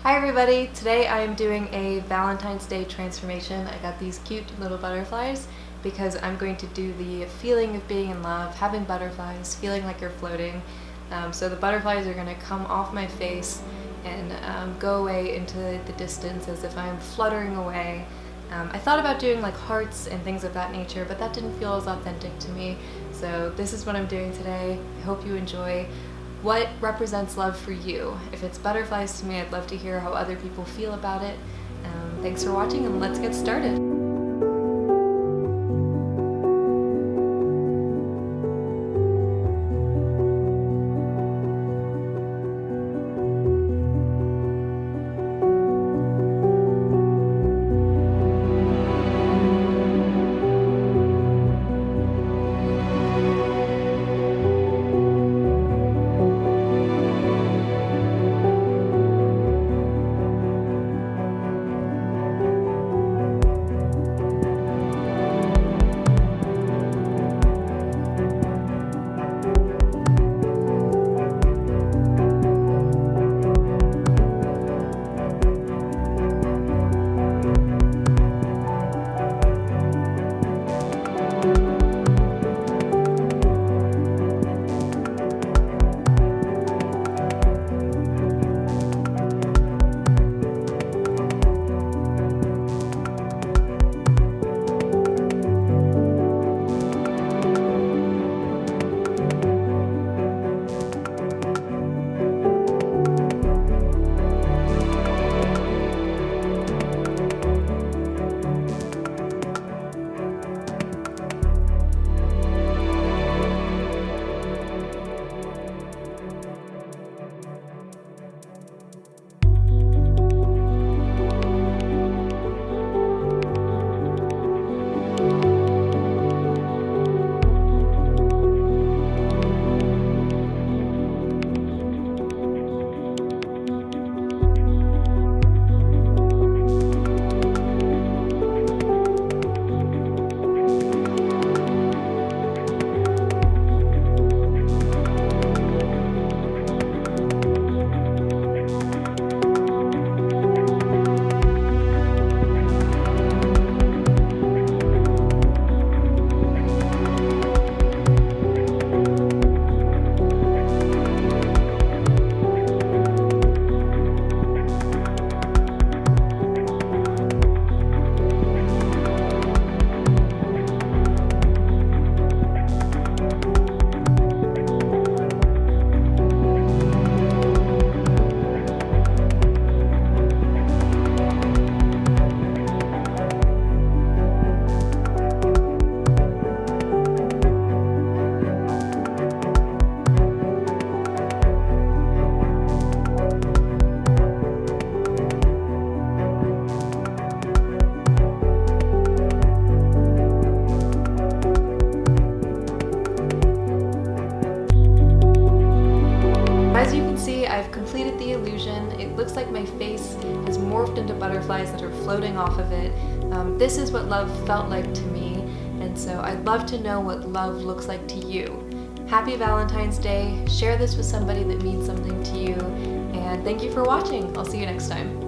Hi everybody! Today I am doing a Valentine's Day transformation. I got these cute little butterflies because I'm going to do the feeling of being in love, having butterflies, feeling like you're floating. So the butterflies are going to come off my face and go away into the distance as if I'm fluttering away. I thought about doing like hearts and things of that nature, but that didn't feel as authentic to me. So this is what I'm doing today. I hope you enjoy. What represents love for you? If it's butterflies to me, I'd love to hear how other people feel about it. Thanks for watching, and let's get started. As you can see, I've completed the illusion. It looks like my face has morphed into butterflies that are floating off of it. This is what love felt like to me, and so I'd love to know what love looks like to you. Happy Valentine's Day. Share this with somebody that means something to you, and thank you for watching. I'll see you next time.